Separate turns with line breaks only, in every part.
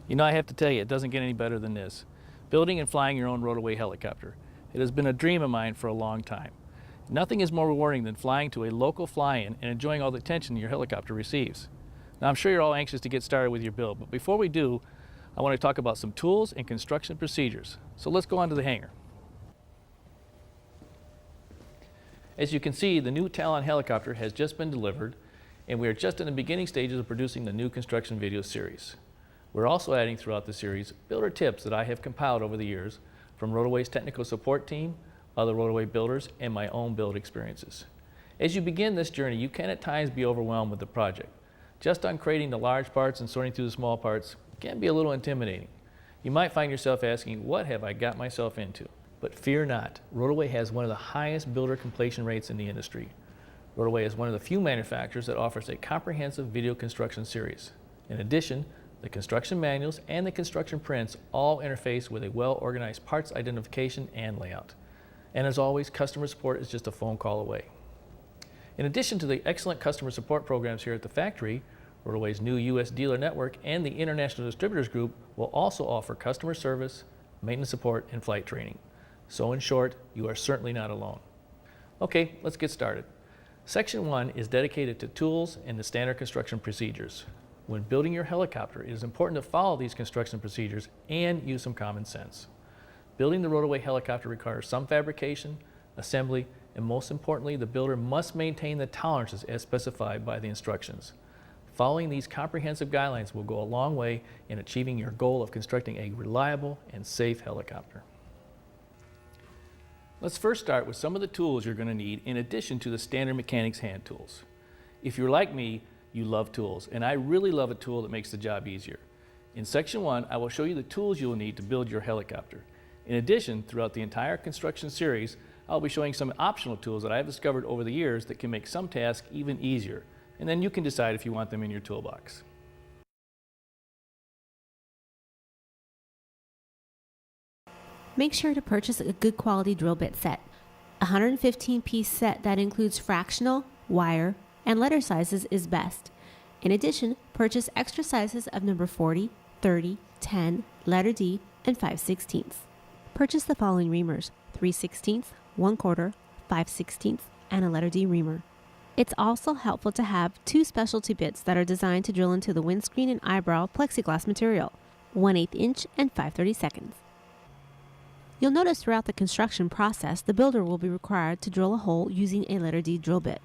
You know, I have to tell you, it doesn't get any better than this. Building and flying your own Rotoway helicopter. It has been a dream of mine for a long time. Nothing is more rewarding than flying to a local fly-in and enjoying all the attention your helicopter receives. Now, I'm sure you're all anxious to get started with your build, but before we do, I want to talk about some tools and construction procedures. So let's go on to the hangar. As you can see, the new Talon helicopter has just been delivered, and we are just in the beginning stages of producing the new construction video series. We're also adding throughout the series builder tips that I have compiled over the years from Rotoway's technical support team, other Rotoway builders, and my own build experiences. As you begin this journey, you can at times be overwhelmed with the project. Just uncrating the large parts and sorting through the small parts can be a little intimidating. You might find yourself asking, what have I got myself into? But fear not, Rotoway has one of the highest builder completion rates in the industry. Rotoway is one of the few manufacturers that offers a comprehensive video construction series. In addition, the construction manuals and the construction prints all interface with a well-organized parts identification and layout. And as always, customer support is just a phone call away. In addition to the excellent customer support programs here at the factory, Rotoway's new U.S. dealer network and the International Distributors Group will also offer customer service, maintenance support, and flight training. So in short, you are certainly not alone. Okay, let's get started. Section 1 is dedicated to tools and the standard construction procedures. When building your helicopter, it is important to follow these construction procedures and use some common sense. Building the Rotoway helicopter requires some fabrication, assembly, and most importantly, the builder must maintain the tolerances as specified by the instructions. Following these comprehensive guidelines will go a long way in achieving your goal of constructing a reliable and safe helicopter. Let's first start with some of the tools you're going to need in addition to the standard mechanics hand tools. If you're like me, you love tools, and I really love a tool that makes the job easier. In Section 1, I will show you the tools you will need to build your helicopter. In addition, throughout the entire construction series, I'll be showing some optional tools that I have discovered over the years that can make some tasks even easier, and then you can decide if you want them in your toolbox.
Make sure to purchase a good quality drill bit set. A 115-piece set that includes fractional, wire, and letter sizes is best. In addition, purchase extra sizes of number 40, 30, 10, letter D, and 5/16. Purchase the following reamers: 3/16, 1/4, 5/16, and a letter D reamer. It's also helpful to have two specialty bits that are designed to drill into the windscreen and eyebrow plexiglass material, 1/8 inch and 5/32. You'll notice throughout the construction process, the builder will be required to drill a hole using a letter D drill bit.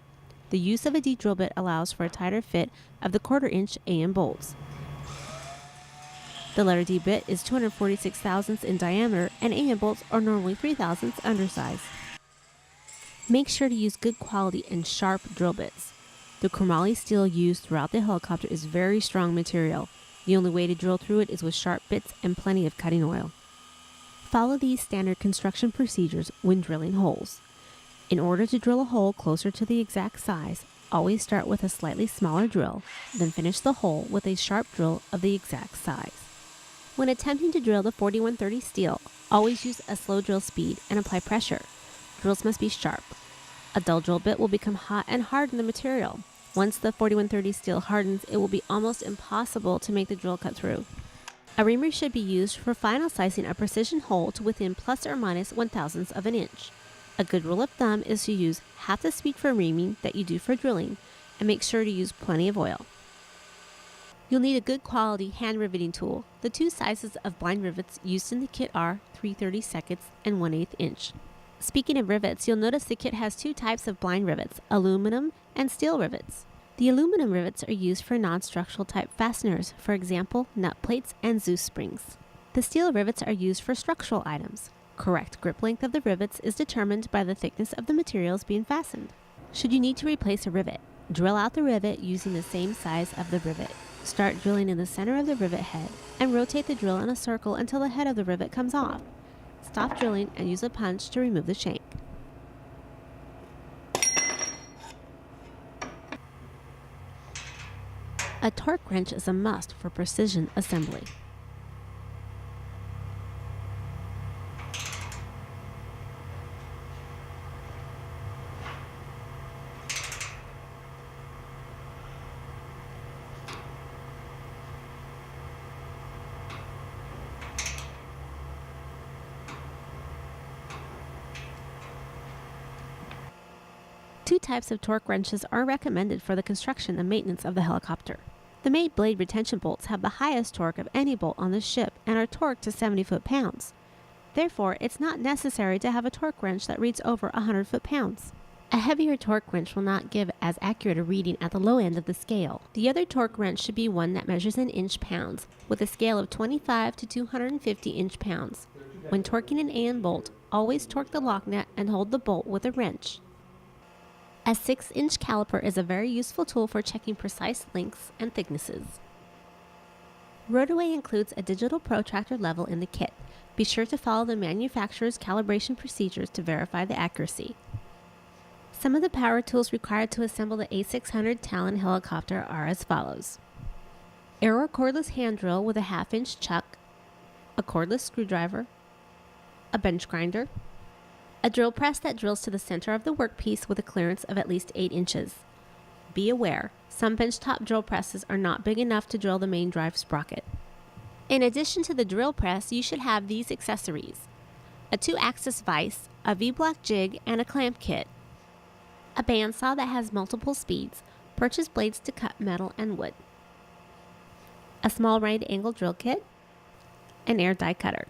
The use of a D drill bit allows for a tighter fit of the 1/4 inch AM bolts. The letter D bit is 246 thousandths in diameter, and AM bolts are normally 3 thousandths undersize. Make sure to use good quality and sharp drill bits. The chromoly steel used throughout the helicopter is very strong material. The only way to drill through it is with sharp bits and plenty of cutting oil. Follow these standard construction procedures when drilling holes. In order to drill a hole closer to the exact size, always start with a slightly smaller drill, then finish the hole with a sharp drill of the exact size. When attempting to drill the 4130 steel, always use a slow drill speed and apply pressure. Drills must be sharp. A dull drill bit will become hot and harden the material. Once the 4130 steel hardens, it will be almost impossible to make the drill cut through. A reamer should be used for final sizing a precision hole to within plus or minus 1/1000th of an inch. A good rule of thumb is to use half the speed for reaming that you do for drilling, and make sure to use plenty of oil. You'll need a good quality hand riveting tool. The two sizes of blind rivets used in the kit are 3/32 and 1/8 inch. Speaking of rivets, you'll notice the kit has two types of blind rivets, aluminum and steel rivets. The aluminum rivets are used for non-structural type fasteners, for example, nut plates and Zeus springs. The steel rivets are used for structural items. Correct grip length of the rivets is determined by the thickness of the materials being fastened. Should you need to replace a rivet, drill out the rivet using the same size of the rivet. Start drilling in the center of the rivet head and rotate the drill in a circle until the head of the rivet comes off. Stop drilling and use a punch to remove the shank. A torque wrench is a must for precision assembly. Two types of torque wrenches are recommended for the construction and maintenance of the helicopter. The made blade retention bolts have the highest torque of any bolt on the ship and are torqued to 70 foot-pounds. Therefore, it's not necessary to have a torque wrench that reads over 100 foot-pounds. A heavier torque wrench will not give as accurate a reading at the low end of the scale. The other torque wrench should be one that measures in inch-pounds, with a scale of 25 to 250 inch-pounds. When torquing an AN bolt, always torque the lock nut and hold the bolt with a wrench. A 6-inch caliper is a very useful tool for checking precise lengths and thicknesses. Rotoway includes a digital protractor level in the kit. Be sure to follow the manufacturer's calibration procedures to verify the accuracy. Some of the power tools required to assemble the A600 Talon helicopter are as follows. Arrow cordless hand drill with a 1/2-inch chuck, a cordless screwdriver, a bench grinder, a drill press that drills to the center of the workpiece with a clearance of at least 8 inches. Be aware, some benchtop drill presses are not big enough to drill the main drive sprocket. In addition to the drill press, you should have these accessories: a 2-axis vise, a V-block jig, and a clamp kit. A bandsaw that has multiple speeds. Purchase blades to cut metal and wood. A small right angle drill kit. An air die cutter.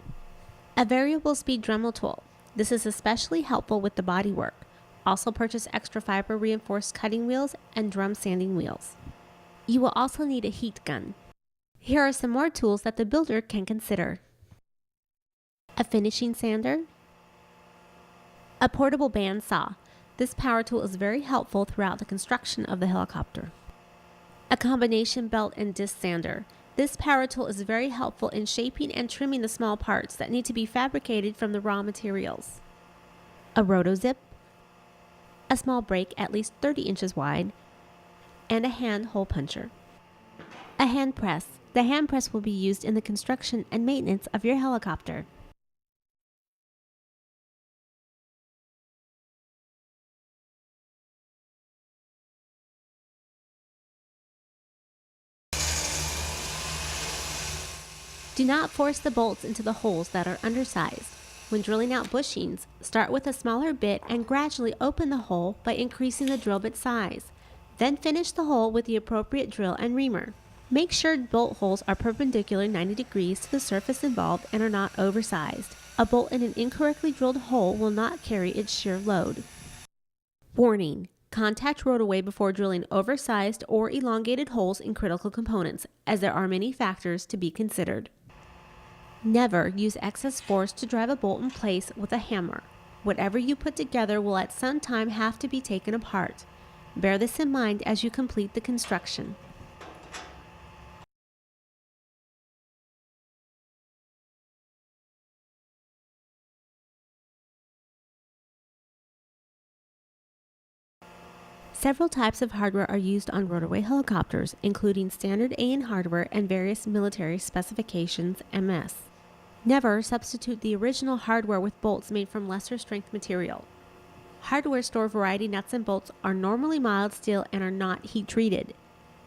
A variable speed Dremel tool. This is especially helpful with the body work. Also purchase extra fiber reinforced cutting wheels and drum sanding wheels. You will also need a heat gun. Here are some more tools that the builder can consider. A finishing sander. A portable bandsaw. This power tool is very helpful throughout the construction of the helicopter. A combination belt and disc sander. This power tool is very helpful in shaping and trimming the small parts that need to be fabricated from the raw materials. A rotozip, a small brake at least 30 inches wide, and a hand hole puncher. A hand press. The hand press will be used in the construction and maintenance of your helicopter. Do not force the bolts into the holes that are undersized. When drilling out bushings, start with a smaller bit and gradually open the hole by increasing the drill bit size. Then finish the hole with the appropriate drill and reamer. Make sure bolt holes are perpendicular 90 degrees to the surface involved and are not oversized. A bolt in an incorrectly drilled hole will not carry its shear load. Warning: contact Rotoway before drilling oversized or elongated holes in critical components, as there are many factors to be considered. Never use excess force to drive a bolt in place with a hammer. Whatever you put together will at some time have to be taken apart. Bear this in mind as you complete the construction. Several types of hardware are used on Rotoway helicopters, including standard AN hardware and various military specifications MS. Never substitute the original hardware with bolts made from lesser strength material. Hardware store variety nuts and bolts are normally mild steel and are not heat treated.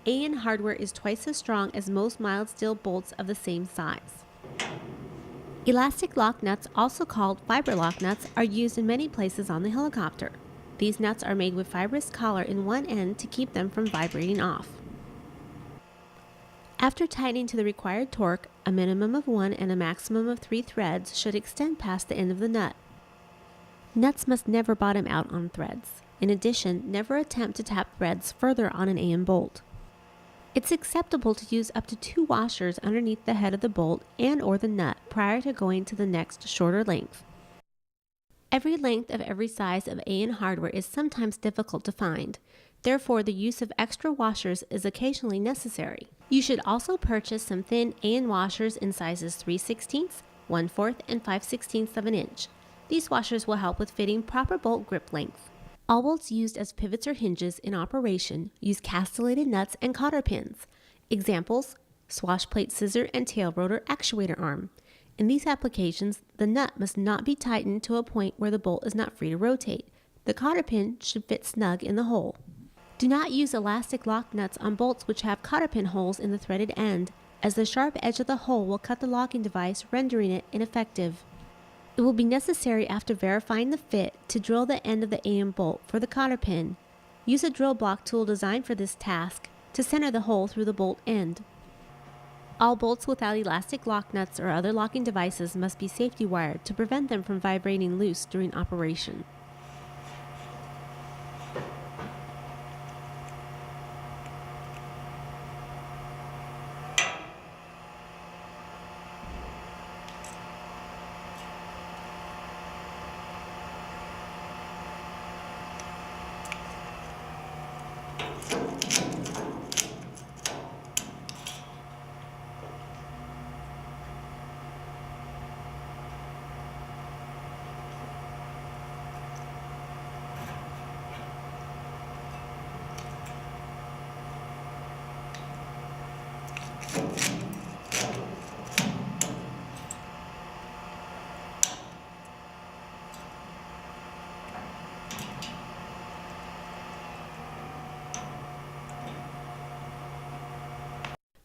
AN hardware is twice as strong as most mild steel bolts of the same size. Elastic lock nuts, also called fiber lock nuts, are used in many places on the helicopter. These nuts are made with fibrous collar in one end to keep them from vibrating off. After tightening to the required torque, a minimum of 1 and a maximum of 3 threads should extend past the end of the nut. Nuts must never bottom out on threads. In addition, never attempt to tap threads further on an AN bolt. It's acceptable to use up to 2 washers underneath the head of the bolt and/or the nut prior to going to the next shorter length. Every length of every size of AN hardware is sometimes difficult to find. Therefore, the use of extra washers is occasionally necessary. You should also purchase some thin AN washers in sizes 3/16, 1/4, and 5/16 of an inch. These washers will help with fitting proper bolt grip length. All bolts used as pivots or hinges in operation use castellated nuts and cotter pins. Examples: swash plate scissor and tail rotor actuator arm. In these applications, the nut must not be tightened to a point where the bolt is not free to rotate. The cotter pin should fit snug in the hole. Do not use elastic lock nuts on bolts which have cotter pin holes in the threaded end, as the sharp edge of the hole will cut the locking device, rendering it ineffective. It will be necessary after verifying the fit to drill the end of the AN bolt for the cotter pin. Use a drill block tool designed for this task to center the hole through the bolt end. All bolts without elastic lock nuts or other locking devices must be safety wired to prevent them from vibrating loose during operation.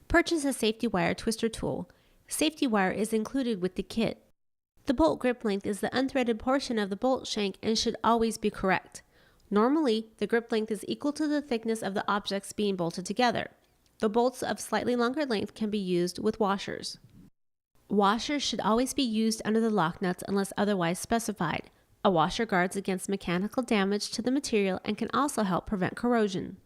Purchase a safety wire twister tool. Safety wire is included with the kit. The bolt grip length is the unthreaded portion of the bolt shank and should always be correct. Normally, the grip length is equal to the thickness of the objects being bolted together. The bolts of slightly longer length can be used with washers. Washers should always be used under the lock nuts unless otherwise specified. A washer guards against mechanical damage to the material and can also help prevent corrosion.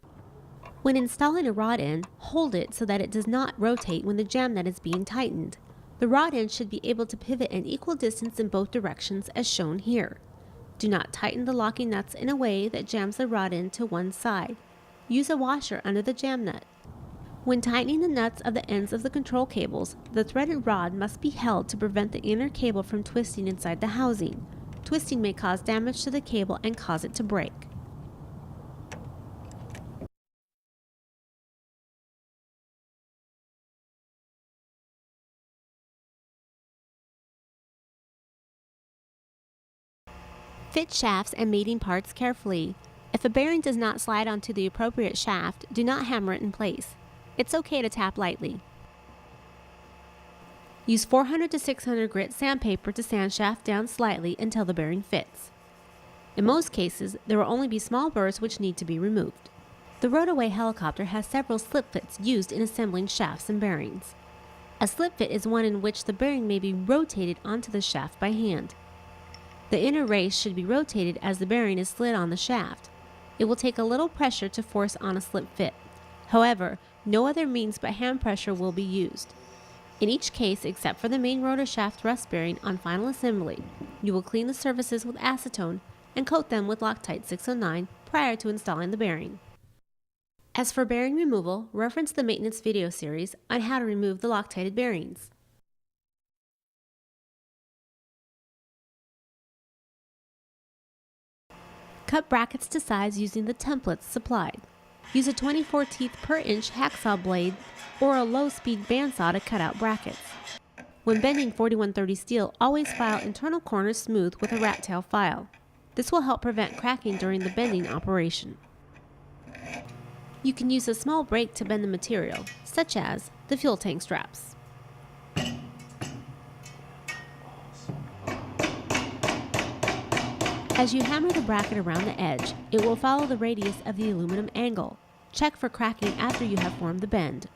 When installing a rod end, hold it so that it does not rotate when the jam nut is being tightened. The rod end should be able to pivot an equal distance in both directions as shown here. Do not tighten the locking nuts in a way that jams the rod end to one side. Use a washer under the jam nut. When tightening the nuts of the ends of the control cables, the threaded rod must be held to prevent the inner cable from twisting inside the housing. Twisting may cause damage to the cable and cause it to break. Fit shafts and mating parts carefully. If a bearing does not slide onto the appropriate shaft, do not hammer it in place. It's okay to tap lightly. Use 400 to 600 grit sandpaper to sand shaft down slightly until the bearing fits. In most cases, there will only be small burrs which need to be removed. The Rotaway helicopter has several slip fits used in assembling shafts and bearings. A slip fit is one in which the bearing may be rotated onto the shaft by hand. The inner race should be rotated as the bearing is slid on the shaft. It will take a little pressure to force on a slip fit. However, no other means but hand pressure will be used. In each case, except for the main rotor shaft thrust bearing on final assembly, you will clean the surfaces with acetone and coat them with Loctite 609 prior to installing the bearing. As for bearing removal, reference the maintenance video series on how to remove the Loctited bearings. Cut brackets to size using the templates supplied. Use a 24 teeth per inch hacksaw blade or a low-speed bandsaw to cut out brackets. When bending 4130 steel, always file internal corners smooth with a rat tail file. This will help prevent cracking during the bending operation. You can use a small brake to bend the material, such as the fuel tank straps. As you hammer the bracket around the edge, it will follow the radius of the aluminum angle. Check for cracking after you have formed the bend.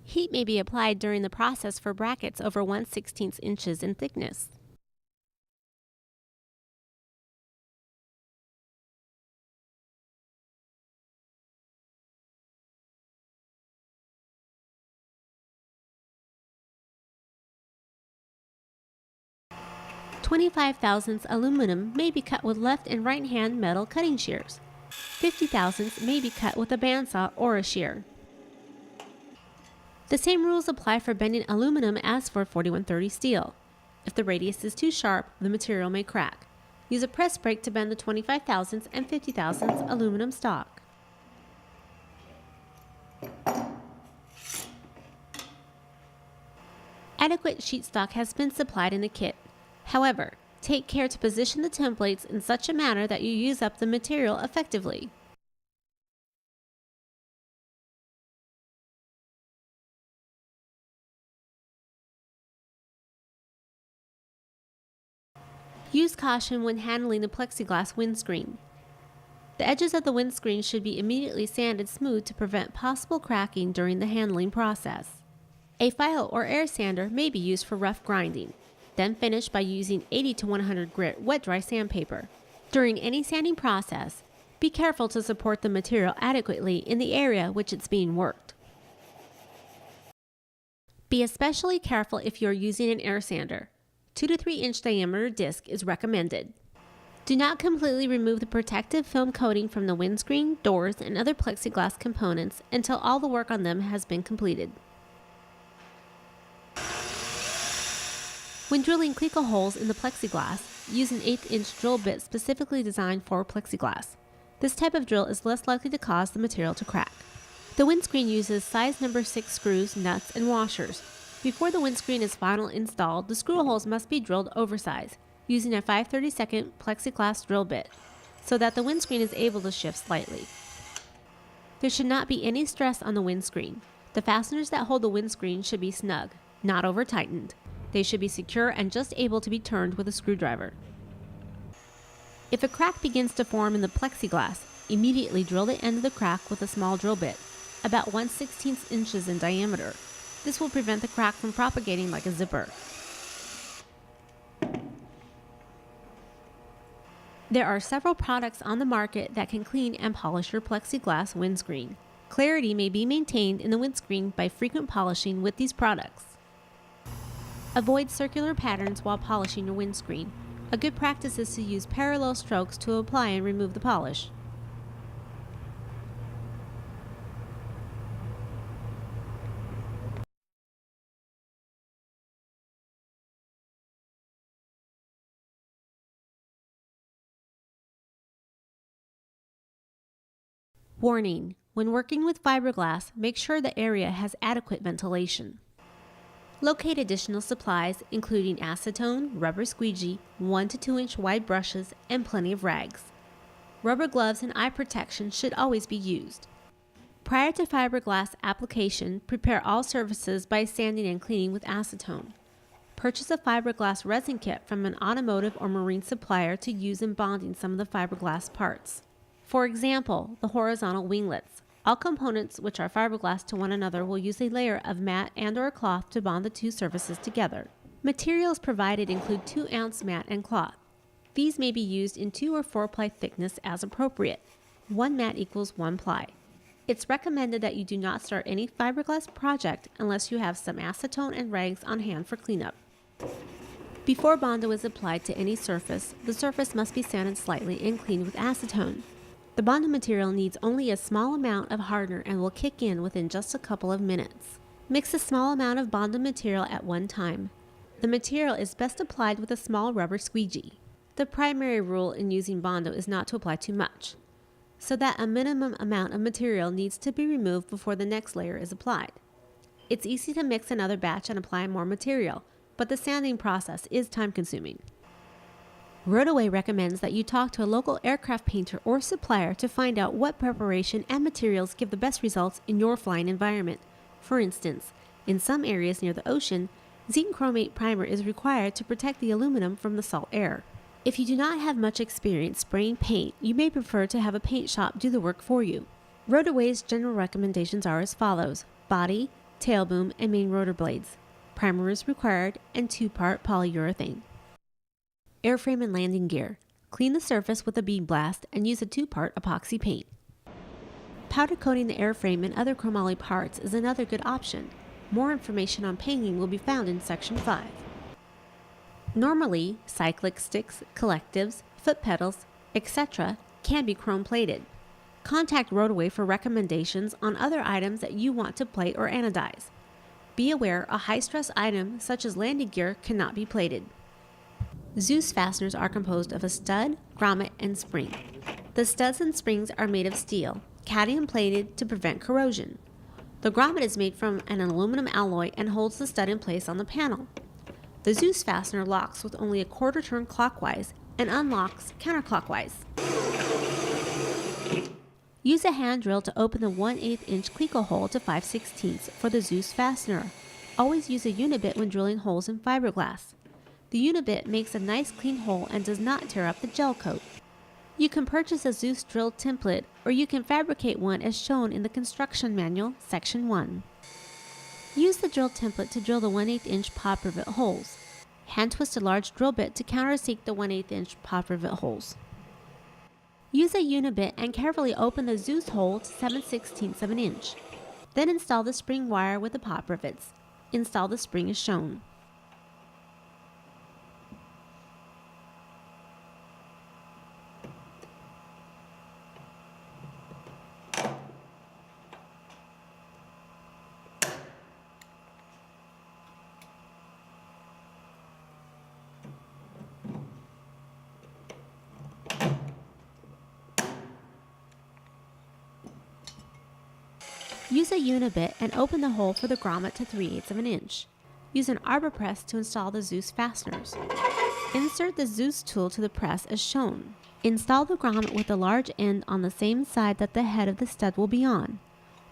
Heat may be applied during the process for brackets over 1/16 inches in thickness. .25 thousandths aluminum may be cut with left and right hand metal cutting shears. 50 thousandths may be cut with a bandsaw or a shear. The same rules apply for bending aluminum as for 4130 steel. If the radius is too sharp, the material may crack. Use a press brake to bend the 25 thousandths and 50 thousandths aluminum stock. Adequate sheet stock has been supplied in the kit. However, take care to position the templates in such a manner that you use up the material effectively. Use caution when handling the plexiglass windscreen. The edges of the windscreen should be immediately sanded smooth to prevent possible cracking during the handling process. A file or air sander may be used for rough grinding. Then finish by using 80 to 100 grit wet-dry sandpaper. During any sanding process, be careful to support the material adequately in the area which it's being worked. Be especially careful if you are using an air sander. 2 to 3 inch diameter disc is recommended. Do not completely remove the protective film coating from the windscreen, doors, and other plexiglass components until all the work on them has been completed. When drilling cleco holes in the plexiglass, use an 1/8 inch drill bit specifically designed for plexiglass. This type of drill is less likely to cause the material to crack. The windscreen uses size number 6 screws, nuts, and washers. Before the windscreen is finally installed, the screw holes must be drilled oversized, using a 5/32 plexiglass drill bit, so that the windscreen is able to shift slightly. There should not be any stress on the windscreen. The fasteners that hold the windscreen should be snug, not over-tightened. They should be secure and just able to be turned with a screwdriver. If a crack begins to form in the plexiglass, immediately drill the end of the crack with a small drill bit, about 1/16 inches in diameter. This will prevent the crack from propagating like a zipper. There are several products on the market that can clean and polish your plexiglass windscreen. Clarity may be maintained in the windscreen by frequent polishing with these products. Avoid circular patterns while polishing your windscreen. A good practice is to use parallel strokes to apply and remove the polish. Warning: when working with fiberglass, make sure the area has adequate ventilation. Locate additional supplies, including acetone, rubber squeegee, 1 to 2 inch wide brushes, and plenty of rags. Rubber gloves and eye protection should always be used. Prior to fiberglass application, prepare all surfaces by sanding and cleaning with acetone. Purchase a fiberglass resin kit from an automotive or marine supplier to use in bonding some of the fiberglass parts. For example, the horizontal winglets. All components which are fiberglass to one another will use a layer of mat and/or cloth to bond the two surfaces together. Materials provided include 2-ounce mat and cloth. These may be used in 2 or 4 ply thickness as appropriate. 1 mat equals 1 ply. It's recommended that you do not start any fiberglass project unless you have some acetone and rags on hand for cleanup. Before Bondo is applied to any surface, the surface must be sanded slightly and cleaned with acetone. The Bondo material needs only a small amount of hardener and will kick in within just a couple of minutes. Mix a small amount of Bondo material at one time. The material is best applied with a small rubber squeegee. The primary rule in using Bondo is not to apply too much, so that a minimum amount of material needs to be removed before the next layer is applied. It's easy to mix another batch and apply more material, but the sanding process is time-consuming. Roadaway recommends that you talk to a local aircraft painter or supplier to find out what preparation and materials give the best results in your flying environment. For instance, in some areas near the ocean, zinc chromate primer is required to protect the aluminum from the salt air. If you do not have much experience spraying paint, you may prefer to have a paint shop do the work for you. Roadaway's general recommendations are as follows: body, tail boom, and main rotor blades. Primer is required and 2-part polyurethane. Airframe and landing gear. Clean the surface with a bead blast and use a 2-part epoxy paint. Powder coating the airframe and other chromoly parts is another good option. More information on painting will be found in Section 5. Normally, cyclic sticks, collectives, foot pedals, etc. can be chrome plated. Contact Roadaway for recommendations on other items that you want to plate or anodize. Be aware a high-stress item such as landing gear cannot be plated. Zeus fasteners are composed of a stud, grommet, and spring. The studs and springs are made of steel, cadmium plated to prevent corrosion. The grommet is made from an aluminum alloy and holds the stud in place on the panel. The Zeus fastener locks with only a quarter turn clockwise and unlocks counterclockwise. Use a hand drill to open the 1/8 inch cleco hole to 5/16 for the Zeus fastener. Always use a unibit when drilling holes in fiberglass. The Unibit makes a nice clean hole and does not tear up the gel coat. You can purchase a Zeus drill template, or you can fabricate one as shown in the Construction Manual, Section 1. Use the drill template to drill the 1/8 inch pop rivet holes. Hand twist a large drill bit to countersink the 1/8 inch pop rivet holes. Use a Unibit and carefully open the Zeus hole to 7/16 of an inch. Then install the spring wire with the pop rivets. Install the spring as shown. Use a Unibit and open the hole for the grommet to 3/8 of an inch. Use an arbor press to install the Zeus fasteners. Insert the Zeus tool to the press as shown. Install the grommet with the large end on the same side that the head of the stud will be on.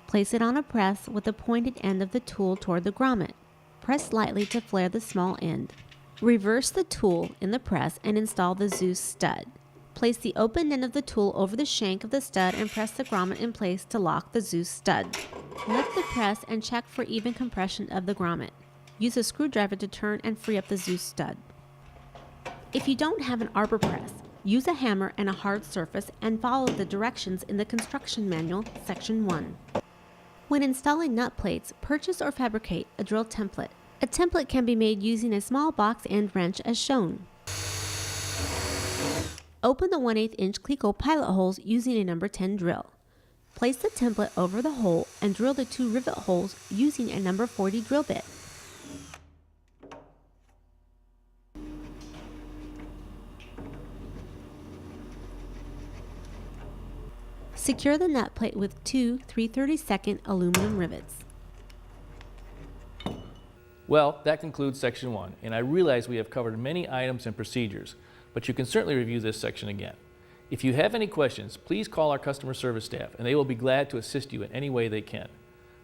Place it on a press with the pointed end of the tool toward the grommet. Press lightly to flare the small end. Reverse the tool in the press and install the Zeus stud. Place the open end of the tool over the shank of the stud and press the grommet in place to lock the Zeus stud. Lift the press and check for even compression of the grommet. Use a screwdriver to turn and free up the Zeus stud. If you don't have an arbor press, use a hammer and a hard surface and follow the directions in the Construction Manual, Section 1. When installing nut plates, purchase or fabricate a drill template. A template can be made using a small box end wrench as shown. Open the 1/8 inch Cleco pilot holes using a number 10 drill. Place the template over the hole and drill the 2 rivet holes using a number 40 drill bit. Secure the nut plate with 2 3/32 aluminum rivets.
Well, that concludes Section 1, and I realize we have covered many items and procedures, but you can certainly review this section again. If you have any questions, please call our customer service staff, and they will be glad to assist you in any way they can.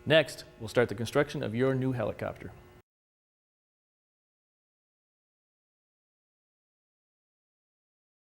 Next, we'll start the construction of your new helicopter.